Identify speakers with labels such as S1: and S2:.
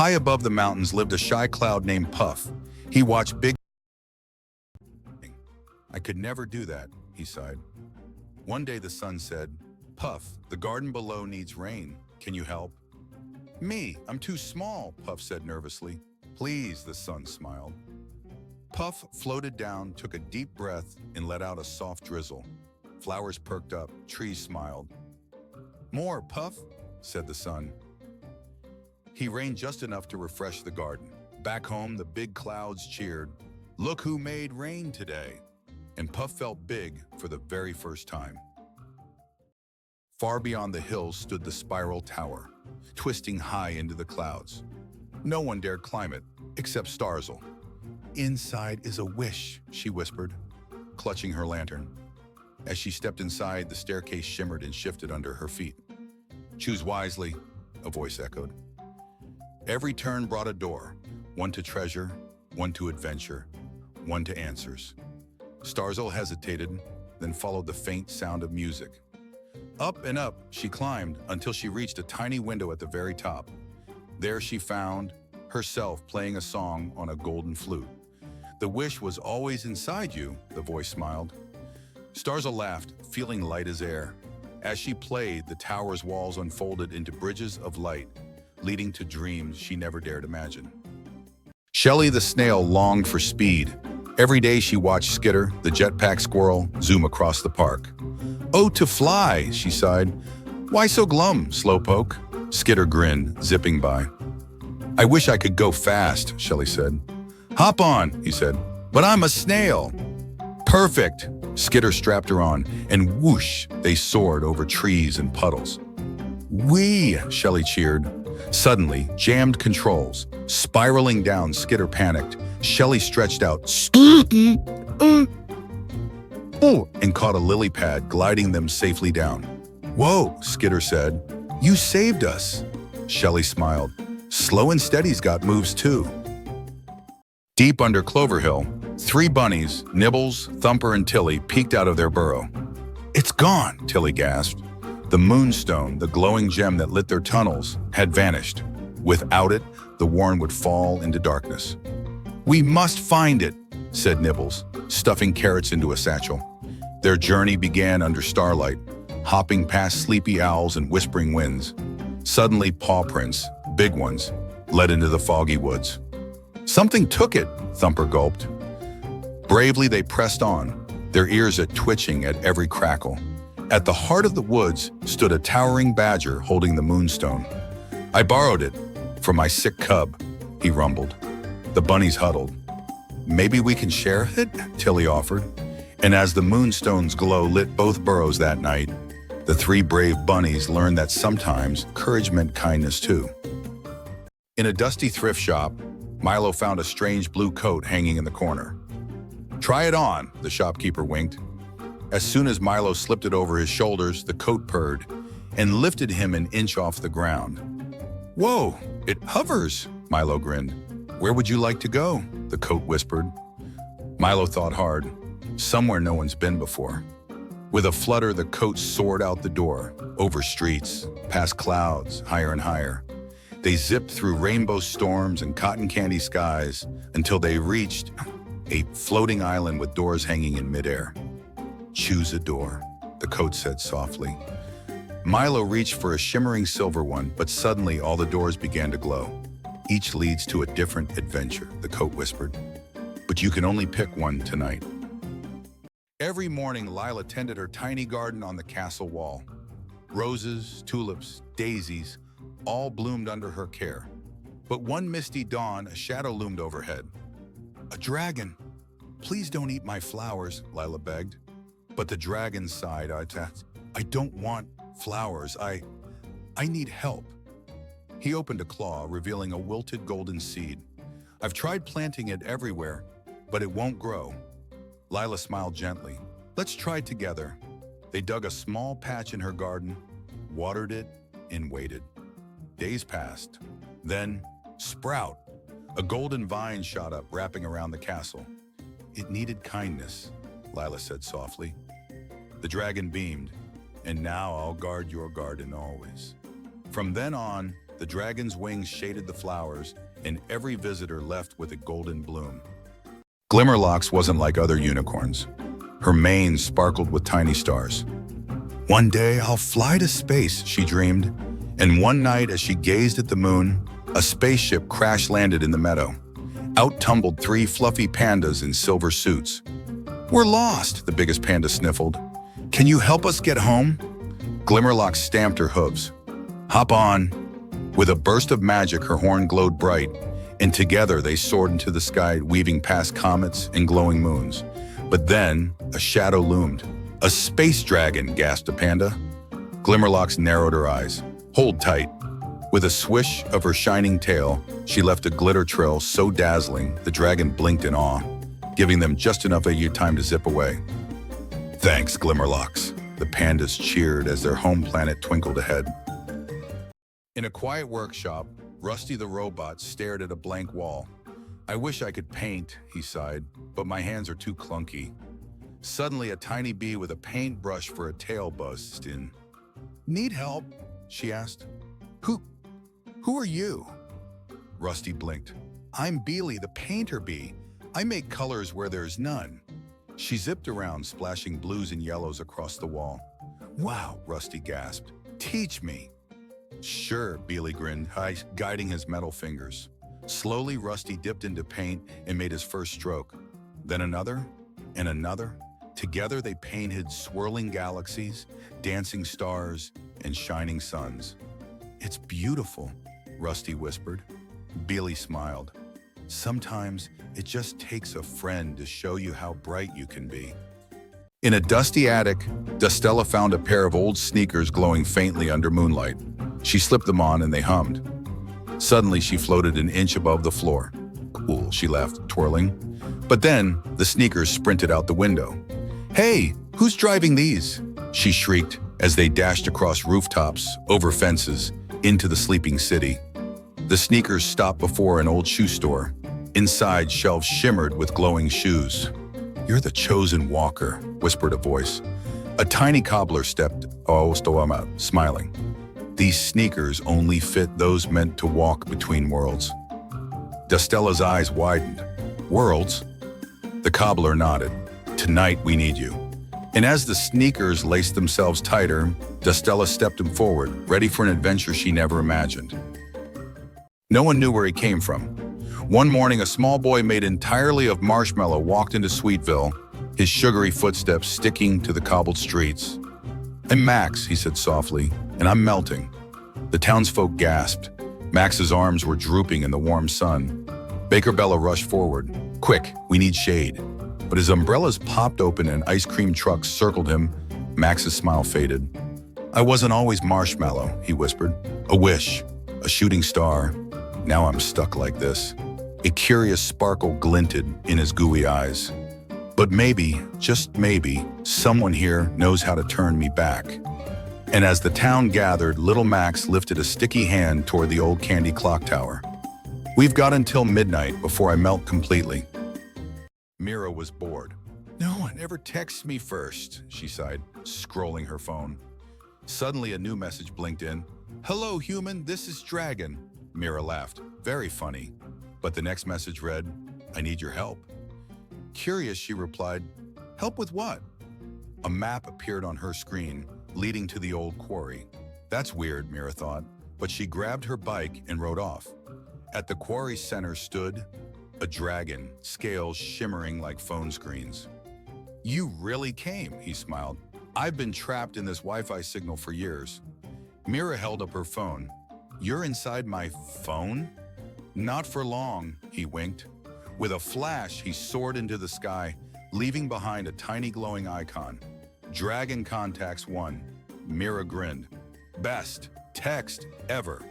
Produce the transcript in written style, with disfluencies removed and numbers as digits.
S1: High above the mountains lived a shy cloud named Puff. He watched big. I could never do that, he sighed. One day the sun said, Puff, the garden below needs rain. Can you help? Me, I'm too small, Puff said nervously. Please, the sun smiled. Puff floated down, took a deep breath, and let out a soft drizzle. Flowers perked up, trees smiled. More, Puff, said the sun. He rained just enough to refresh the garden. Back home, the big clouds cheered. Look who made rain today. And Puff felt big for the very first time. Far beyond the hills stood the spiral tower, twisting high into the clouds. No one dared climb it, except Starzl. Inside is a wish, she whispered, clutching her lantern. As she stepped inside, the staircase shimmered and shifted under her feet. Choose wisely, a voice echoed. Every turn brought a door, one to treasure, one to adventure, one to answers. Starzl hesitated, then followed the faint sound of music. Up and up she climbed until she reached a tiny window at the very top. There she found herself playing a song on a golden flute. The wish was always inside you, the voice smiled. Starzl laughed, feeling light as air. As she played, the tower's walls unfolded into bridges of light, leading to dreams she never dared imagine. Shelley the snail longed for speed. Every day she watched Skitter, the jetpack squirrel, zoom across the park. Oh, to fly, she sighed. Why so glum, slowpoke? Skitter grinned, zipping by. I wish I could go fast, Shelley said. Hop on, he said, but I'm a snail. Perfect. Skitter strapped her on, and whoosh, they soared over trees and puddles. Whee, Shelley cheered. Suddenly, jammed controls. Spiraling down, Skitter panicked. Shelley stretched out, and caught a lily pad, gliding them safely down. Whoa, Skitter said. You saved us. Shelley smiled. Slow and Steady's got moves too. Deep under Clover Hill, 3 bunnies, Nibbles, Thumper, and Tilly, peeked out of their burrow. It's gone, Tilly gasped. The moonstone, the glowing gem that lit their tunnels, had vanished. Without it, the warren would fall into darkness. We must find it, said Nibbles, stuffing carrots into a satchel. Their journey began under starlight, hopping past sleepy owls and whispering winds. Suddenly, paw prints, big ones, led into the foggy woods. Something took it, Thumper gulped. Bravely, they pressed on, their ears twitching at every crackle. At the heart of the woods stood a towering badger holding the moonstone. I borrowed it for my sick cub, he rumbled. The bunnies huddled. Maybe we can share it, Tilly offered. And as the moonstone's glow lit both burrows that night, the 3 brave bunnies learned that sometimes courage meant kindness too. In a dusty thrift shop, Milo found a strange blue coat hanging in the corner. Try it on, the shopkeeper winked. As soon as Milo slipped it over his shoulders, the coat purred and lifted him an inch off the ground. Whoa, it hovers, Milo grinned. Where would you like to go? The coat whispered. Milo thought hard. Somewhere no one's been before. With a flutter, the coat soared out the door, over streets, past clouds, higher and higher. They zipped through rainbow storms and cotton candy skies until they reached a floating island with doors hanging in midair. Choose a door, the coat said softly. Milo reached for a shimmering silver one, but suddenly all the doors began to glow. Each leads to a different adventure, the coat whispered. But you can only pick one tonight. Every morning, Lila tended her tiny garden on the castle wall. Roses, tulips, daisies, all bloomed under her care. But one misty dawn, a shadow loomed overhead. A dragon. Please don't eat my flowers, Lila begged. But the dragon sighed. I don't want flowers. I need help. He opened a claw, revealing a wilted golden seed. I've tried planting it everywhere, but it won't grow. Lila smiled gently. Let's try together. They dug a small patch in her garden, watered it, and waited. Days passed. Then, sprout. A golden vine shot up, wrapping around the castle. It needed kindness, Lila said softly. The dragon beamed. And now I'll guard your garden always. From then on, The dragon's wings shaded the flowers, and every visitor left with a golden bloom. Glimmerlocks wasn't like other unicorns. Her mane sparkled with tiny stars. One day I'll fly to space, she dreamed, and one night as she gazed at the moon, a spaceship crash-landed in the meadow. Out tumbled 3 fluffy pandas in silver suits. "We're lost," the biggest panda sniffled. "Can you help us get home?" Glimmerlock stamped her hooves. "Hop on." With a burst of magic, her horn glowed bright, and together they soared into the sky, weaving past comets and glowing moons. But then a shadow loomed. "A space dragon," gasped a panda. Glimmerlocks narrowed her eyes. "Hold tight." With a swish of her shining tail, she left a glitter trail so dazzling the dragon blinked in awe, giving them just enough time to zip away. "Thanks, Glimmerlocks," the pandas cheered as their home planet twinkled ahead. In a quiet workshop, Rusty the robot stared at a blank wall. "I wish I could paint," he sighed, "but my hands are too clunky." Suddenly, a tiny bee with a paintbrush for a tail buzzed in. "Need help?" she asked. Who are you?" Rusty blinked. "I'm Beely, the painter bee. I make colors where there's none." She zipped around, splashing blues and yellows across the wall. "Wow," Rusty gasped. "Teach me." "Sure," Beely grinned, guiding his metal fingers. Slowly, Rusty dipped into paint and made his first stroke. Then another, and another. Together they painted swirling galaxies, dancing stars, and shining suns. "It's beautiful," Rusty whispered. Beely smiled. "Sometimes it just takes a friend to show you how bright you can be." In a dusty attic, Dustella found a pair of old sneakers glowing faintly under moonlight. She slipped them on and they hummed. Suddenly, she floated an inch above the floor. "Cool," she laughed, twirling. But then, the sneakers sprinted out the window. "Hey, who's driving these?" she shrieked as they dashed across rooftops, over fences, into the sleeping city. The sneakers stopped before an old shoe store. Inside, shelves shimmered with glowing shoes. "You're the chosen walker," whispered a voice. A tiny cobbler stepped, smiling. "These sneakers only fit those meant to walk between worlds." Dustella's eyes widened. "Worlds?" The cobbler nodded. "Tonight we need you." And as the sneakers laced themselves tighter, Dustella stepped him forward, ready for an adventure she never imagined. No one knew where he came from. One morning, a small boy made entirely of marshmallow walked into Sweetville, his sugary footsteps sticking to the cobbled streets. "I'm Max," he said softly, "and I'm melting." The townsfolk gasped. Max's arms were drooping in the warm sun. Baker Bella rushed forward. "Quick, we need shade." But his umbrellas popped open and ice cream trucks circled him. Max's smile faded. "I wasn't always marshmallow," he whispered. "A wish, a shooting star. Now I'm stuck like this." A curious sparkle glinted in his gooey eyes. "But maybe, just maybe, someone here knows how to turn me back." And as the town gathered, little Max lifted a sticky hand toward the old candy clock tower. "We've got until midnight before I melt completely." Mira was bored. "No one ever texts me first," she sighed, scrolling her phone. Suddenly, a new message blinked in. "Hello, human, this is Dragon." Mira laughed. "Very funny." But the next message read, "I need your help." Curious, she replied, "Help with what?" A map appeared on her screen, leading to the old quarry. That's weird, Mira thought, but she grabbed her bike and rode off. At the quarry center stood a dragon, scales shimmering like phone screens. "You really came," he smiled. "I've been trapped in this Wi-Fi signal for years." Mira held up her phone. "You're inside my phone?" "Not for long," he winked. With a flash, he soared into the sky, leaving behind a tiny glowing icon. "Dragon Contacts 1. Mira grinned. "Best text ever."